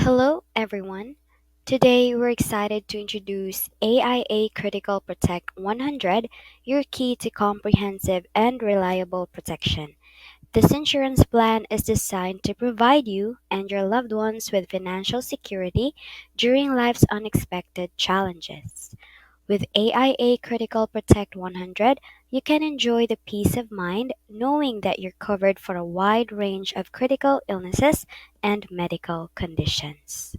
Hello, everyone. Today, we're excited to introduce AIA Critical Protect 100, your key to comprehensive and reliable protection. This insurance plan is designed to provide you and your loved ones with financial security during life's unexpected challenges. With AIA Critical Protect 100, you can enjoy the peace of mind knowing that you're covered for a wide range of critical illnesses and medical conditions.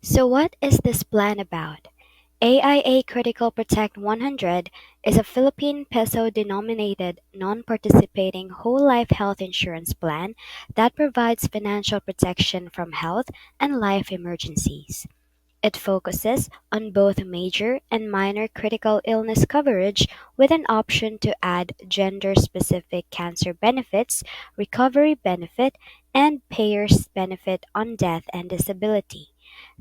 So, what is this plan about? AIA Critical Protect 100 is a Philippine peso denominated non participating whole life health insurance plan that provides financial protection from health and life emergencies. It focuses on both major and minor critical illness coverage with an option to add gender specific cancer benefits, recovery benefit, and payers benefit on death and disability.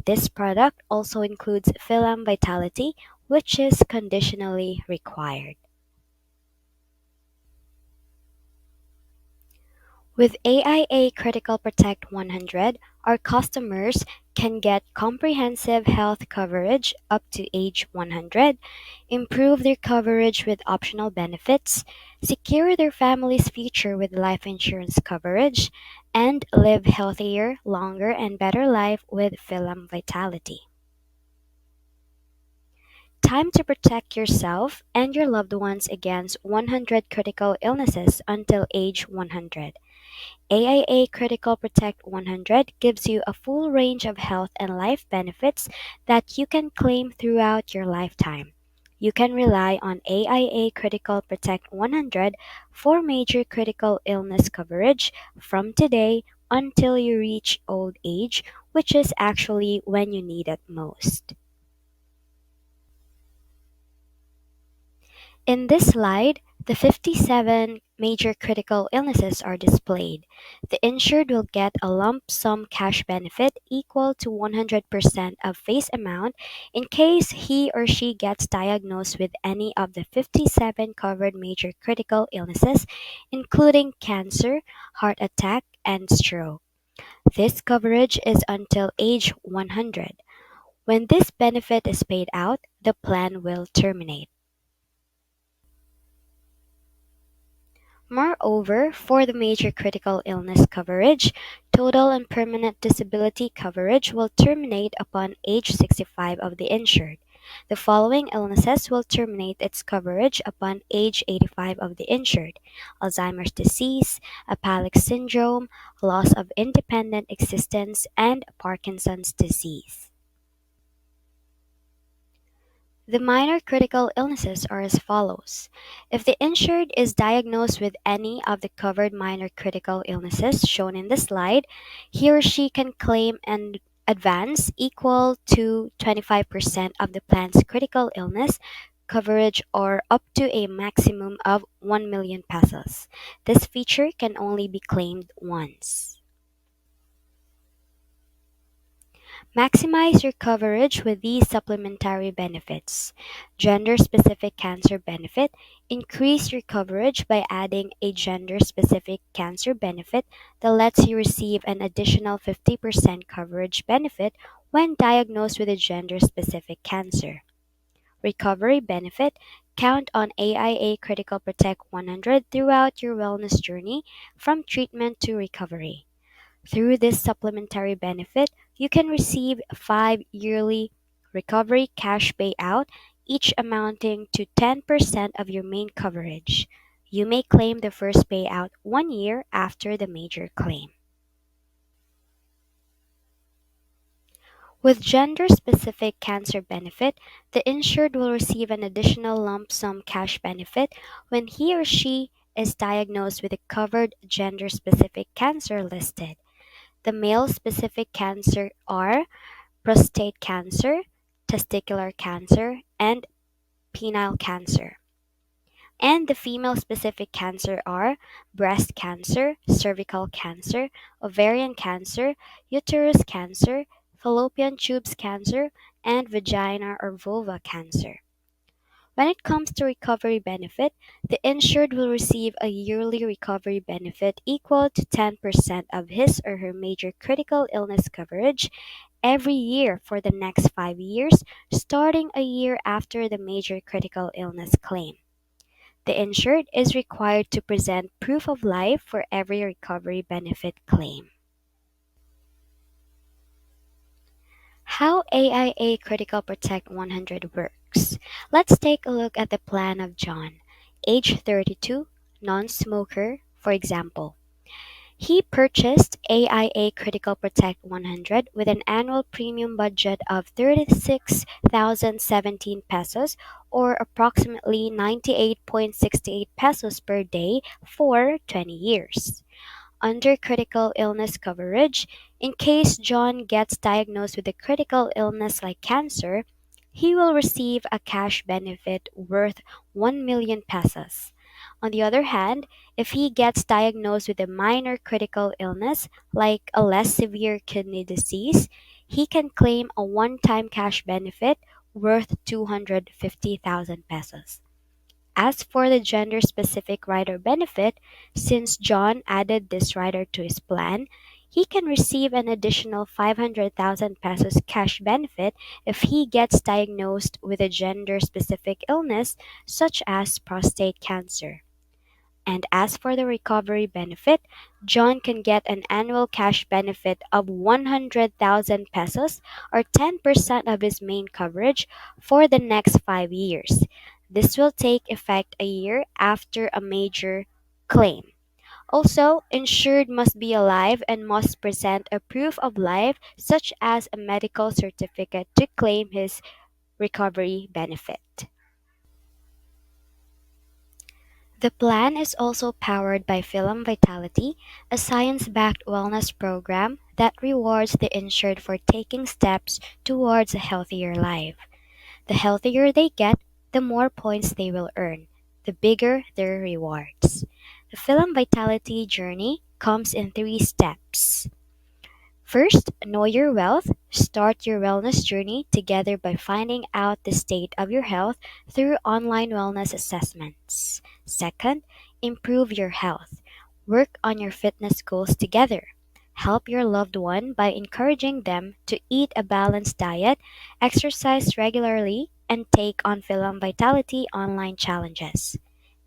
This product also includes Philam Vitality, which is conditionally required. With AIA Critical Protect 100, our customers can get comprehensive health coverage up to age 100, improve their coverage with optional benefits, secure their family's future with life insurance coverage, and live healthier, longer, and better life with Philam Vitality. Time to protect yourself and your loved ones against 100 critical illnesses until age 100. AIA Critical Protect 100 gives you a full range of health and life benefits that you can claim throughout your lifetime. You can rely on AIA Critical Protect 100 for major critical illness coverage from today until you reach old age, which is actually when you need it most. In this slide, the 57 major critical illnesses are displayed. The insured will get a lump sum cash benefit equal to 100% of face amount in case he or she gets diagnosed with any of the 57 covered major critical illnesses, including cancer, heart attack, and stroke. This coverage is until age 100. When this benefit is paid out, the plan will terminate. Moreover, for the major critical illness coverage, total and permanent disability coverage will terminate upon age 65 of the insured. The following illnesses will terminate its coverage upon age 85 of the insured: Alzheimer's disease, apalic syndrome, loss of independent existence, and Parkinson's disease. The minor critical illnesses are as follows. If the insured is diagnosed with any of the covered minor critical illnesses shown in the slide, he or she can claim an advance equal to 25% of the plan's critical illness coverage or up to a maximum of 1 million pesos. This feature can only be claimed once. Maximize your coverage with these supplementary benefits. Gender specific cancer benefit. Increase your coverage by adding a gender specific cancer benefit that lets you receive an additional 50% coverage benefit when diagnosed with a gender specific cancer. Recovery benefit. Count on AIA Critical Protect 100 throughout your wellness journey from treatment to recovery. Through this supplementary benefit, you can receive 5 yearly recovery cash payout, each amounting to 10% of your main coverage. You may claim the first payout 1 year after the major claim. With gender specific cancer benefit, the insured will receive an additional lump sum cash benefit when he or she is diagnosed with a covered gender specific cancer listed. The male specific cancer are prostate cancer, testicular cancer, and penile cancer. And the female specific cancer are breast cancer, cervical cancer, ovarian cancer, uterus cancer, fallopian tubes cancer, and vagina or vulva cancer. When it comes to recovery benefit, the insured will receive a yearly recovery benefit equal to 10% of his or her major critical illness coverage every year for the next 5 years, starting a year after the major critical illness claim. The insured is required to present proof of life for every recovery benefit claim. How AIA Critical Protect 100 works. Let's take a look at the plan of John, age 32, non smoker, for example. He purchased AIA Critical Protect 100 with an annual premium budget of 36,017 pesos or approximately 98.68 pesos per day for 20 years. Under critical illness coverage, in case John gets diagnosed with a critical illness like cancer, he will receive a cash benefit worth 1 million pesos. On the other hand, if he gets diagnosed with a minor critical illness like a less severe kidney disease, he can claim a one time cash benefit worth 250,000 pesos. As for the gender specific rider benefit, since John added this rider to his plan, he can receive an additional 500,000 pesos cash benefit if he gets diagnosed with a gender specific illness such as prostate cancer. And as for the recovery benefit, John can get an annual cash benefit of 100,000 pesos or 10% of his main coverage for the next 5 years. This will take effect a year after a major claim. Also, insured must be alive and must present a proof of life such as a medical certificate to claim his recovery benefit. The plan is also powered by Film Vitality, a science backed wellness program that rewards the insured for taking steps towards a healthier life. The healthier they get, the more points they will earn, the bigger their rewards. The Film Vitality journey comes in 3 steps. First, know your wealth. Start your wellness journey together by finding out the state of your health through online wellness assessments. Second, improve your health. Work on your fitness goals together. Help your loved one by encouraging them to eat a balanced diet, exercise regularly, and take on Film Vitality online challenges.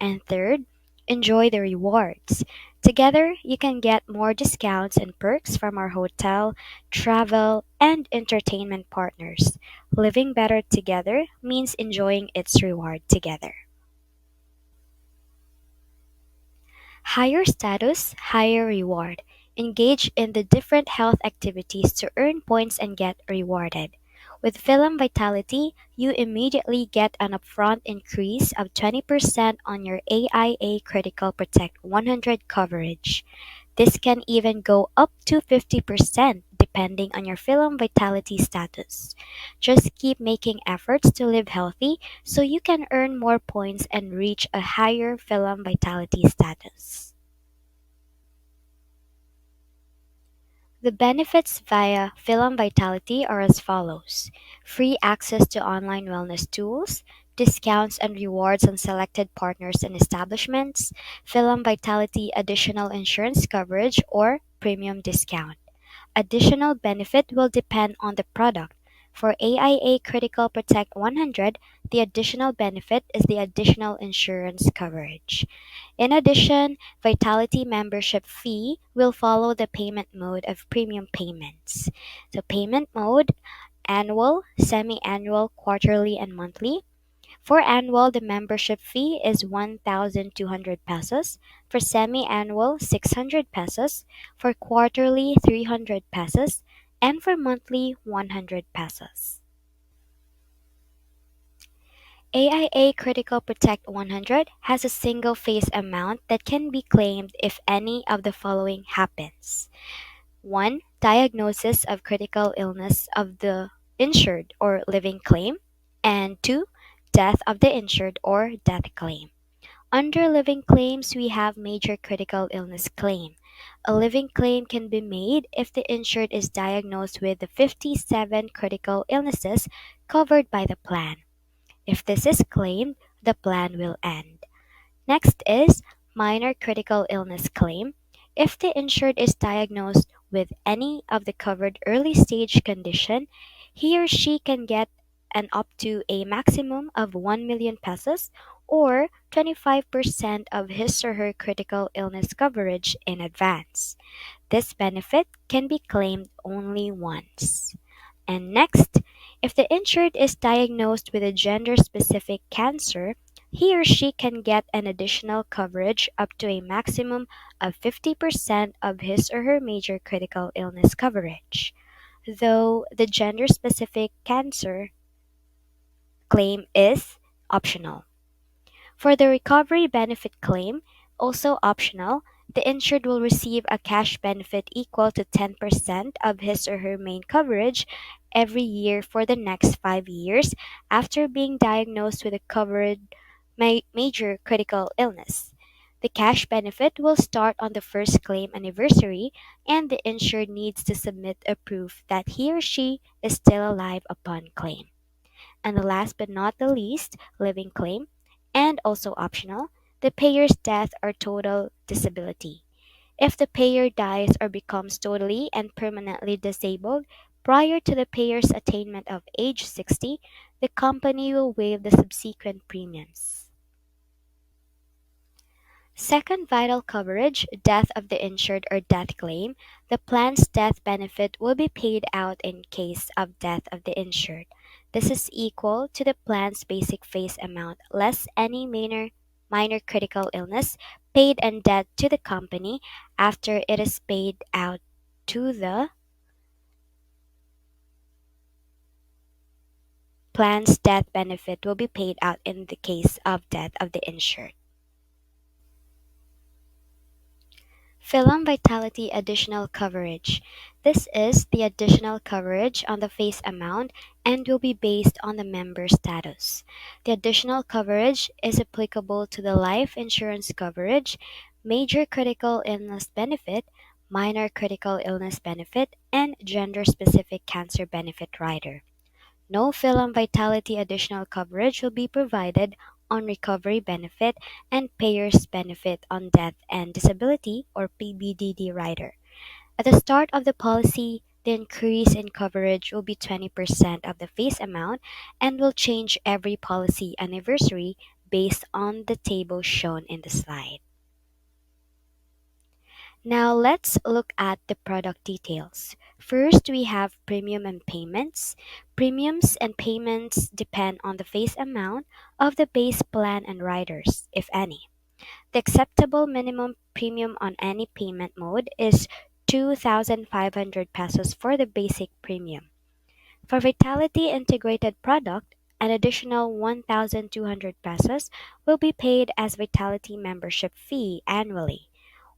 And third, enjoy the rewards. Together, you can get more discounts and perks from our hotel, travel, and entertainment partners. Living better together means enjoying its reward together. Higher status, higher reward. Engage in the different health activities to earn points and get rewarded. With Film Vitality, you immediately get an upfront increase of 20% on your AIA Critical Protect 100 coverage. This can even go up to 50% depending on your Film Vitality status. Just keep making efforts to live healthy so you can earn more points and reach a higher Film Vitality status. The benefits via Film Vitality are as follows: free access to online wellness tools, discounts and rewards on selected partners and establishments, Film Vitality additional insurance coverage or premium discount. Additional benefit will depend on the product. For AIA Critical Protect 100, the additional benefit is the additional insurance coverage. In addition, Vitality membership fee will follow the payment mode of premium payments. So payment mode, annual, semi-annual, quarterly, and monthly. For annual, the membership fee is 1,200 pesos. For semi-annual, 600 pesos. For quarterly, 300 pesos. And for monthly, 100 pesos. AIA Critical Protect 100 has a single phase amount that can be claimed if any of the following happens. 1. Diagnosis of critical illness of the insured or living claim. And 2. Death of the insured or death claim. Under living claims, we have major critical illness claim. A living claim can be made if the insured is diagnosed with the 57 critical illnesses covered by the plan. If this is claimed, the plan will end. Next is minor critical illness claim. If the insured is diagnosed with any of the covered early stage condition, he or she can get an up to a maximum of 1 million pesos or 25% of his or her critical illness coverage in advance. This benefit can be claimed only once. And next, if the insured is diagnosed with a gender specific cancer, he or she can get an additional coverage up to a maximum of 50% of his or her major critical illness coverage. Though the gender specific cancer claim is optional. For the recovery benefit claim, also optional, the insured will receive a cash benefit equal to 10% of his or her main coverage every year for the next 5 years after being diagnosed with a covered major critical illness. The cash benefit will start on the first claim anniversary, and the insured needs to submit a proof that he or she is still alive upon claim. And the last but not the least, living claim, and also optional, the payer's death or total disability. If the payer dies or becomes totally and permanently disabled prior to the payer's attainment of age 60, the company will waive the subsequent premiums. Second vital coverage, death of the insured or death claim. The plan's death benefit will be paid out in case of death of the insured. This is equal to the plan's basic face amount less any minor critical illness paid and debt to the company after it is paid out to the plan's death benefit will be paid out in the case of death of the insured. Film Vitality Additional Coverage. This is the additional coverage on the face amount and will be based on the member status. The additional coverage is applicable to the life insurance coverage, major critical illness benefit, minor critical illness benefit, and gender specific cancer benefit rider. No film vitality additional coverage will be provided on recovery benefit and payers benefit on death and disability or PBDD rider. At the start of the policy, the increase in coverage will be 20% of the face amount and will change every policy anniversary based on the table shown in the slide. Now let's look at the product details. First, we have premium and payments. Premiums and payments depend on the face amount of the base plan and riders, if any. The acceptable minimum premium on any payment mode is 2,500 pesos for the basic premium. For Vitality integrated product, an additional 1,200 pesos will be paid as Vitality membership fee annually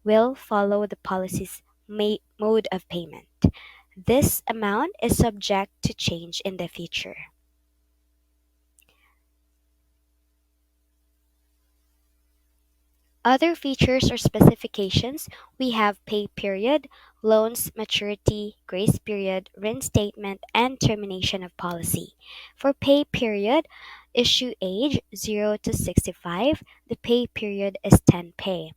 will follow the policy's mode of payment. This amount is subject to change in the future. Other features or specifications, we have pay period, loans maturity, grace period, reinstatement, and termination of policy. For pay period, issue age 0 to 65, the pay period is 10 pay.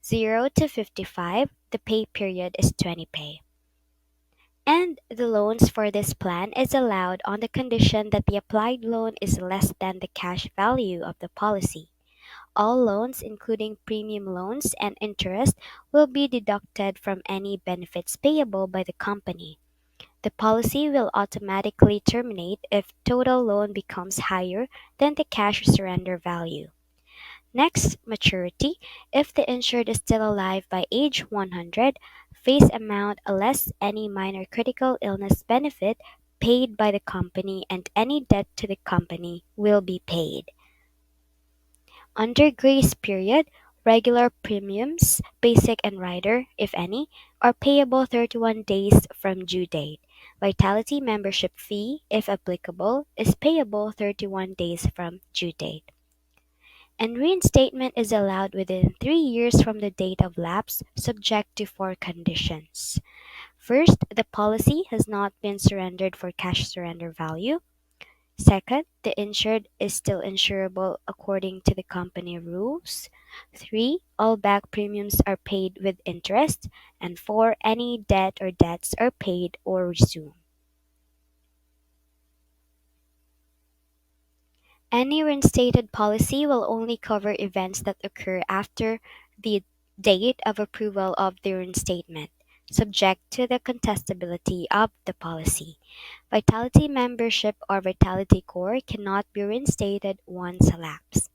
0 to 55, the pay period is 20 pay. And the loans for this plan is allowed on the condition that the applied loan is less than the cash value of the policy. All loans, including premium loans and interest, will be deducted from any benefits payable by the company. The policy will automatically terminate if total loan becomes higher than the cash surrender value. Next, maturity. If the insured is still alive by age 100, face amount less any minor critical illness benefit paid by the company and any debt to the company will be paid. Under grace period, regular premiums, basic and rider, if any, are payable 31 days from due date. Vitality membership fee, if applicable, is payable 31 days from due date. And reinstatement is allowed within 3 years from the date of lapse, subject to 4 conditions. First, the policy has not been surrendered for cash surrender value. Second, the insured is still insurable according to the company rules. 3. All back premiums are paid with interest. And 4. Any debt or debts are paid or resumed. Any reinstated policy will only cover events that occur after the date of approval of the reinstatement, subject to the contestability of the policy. Vitality membership or Vitality Core cannot be reinstated once elapsed.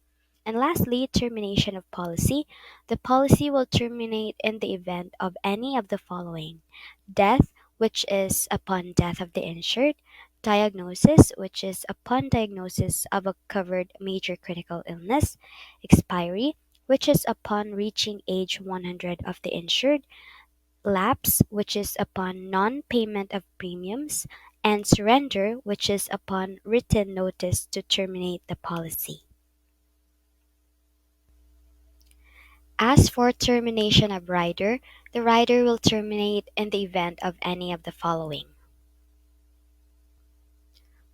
And lastly, termination of policy. The policy will terminate in the event of any of the following: death, which is upon death of the insured; diagnosis, which is upon diagnosis of a covered major critical illness; expiry, which is upon reaching age 100 of the insured; lapse, which is upon non payment of premiums; and surrender, which is upon written notice to terminate the policy. As for termination of rider, the rider will terminate in the event of any of the following.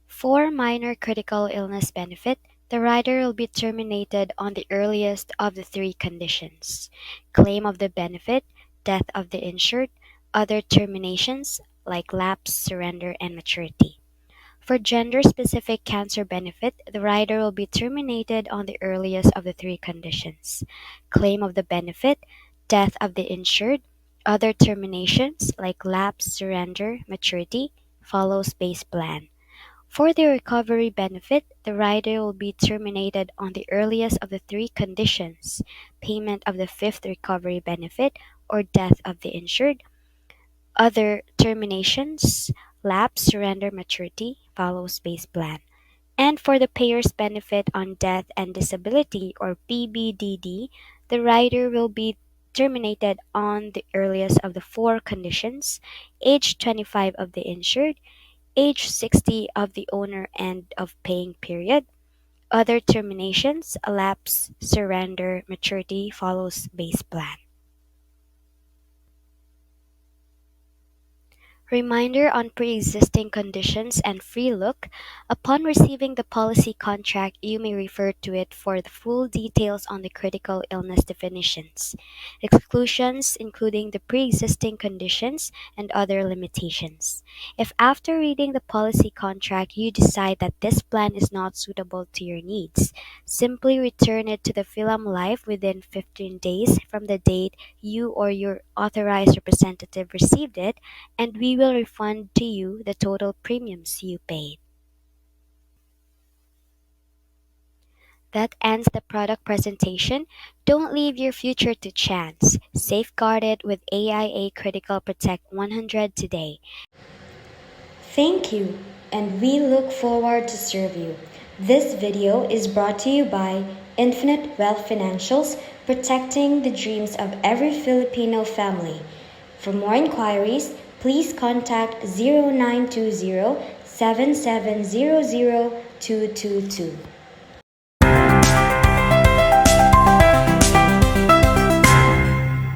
For minor critical illness benefit, the rider will be terminated on the earliest of the three conditions: claim of the benefit, death of the insured; other terminations like lapse, surrender, and maturity. For gender-specific cancer benefit, the rider will be terminated on the earliest of the three conditions: claim of the benefit, death of the insured; other terminations like lapse, surrender, maturity follows base plan. For the recovery benefit, the rider will be terminated on the earliest of the three conditions: payment of the fifth recovery benefit or death of the insured; other terminations, lapse, surrender, maturity follows base plan. And for the payer's benefit on death and disability or PBDD, the rider will be terminated on the earliest of the four conditions: age 25 of the insured, age 60 of the owner and of paying period; other terminations, lapse, surrender, maturity follows base plan. Reminder on pre-existing conditions and free look. Upon receiving the policy contract, you may refer to it for the full details on the critical illness definitions, exclusions including the pre-existing conditions, and other limitations. If after reading the policy contract you decide that this plan is not suitable to your needs, simply return it to the Philam Life within 15 days from the date you or your authorized representative received it, and we will refund to you the total premiums you paid. That ends the product presentation. Don't leave your future to chance. Safeguard it with AIA Critical Protect 100 today. Thank you, and we look forward to serve you. This video is brought to you by Infinite Wealth Financials, protecting the dreams of every Filipino family. For more inquiries, please contact 0920 7700 222.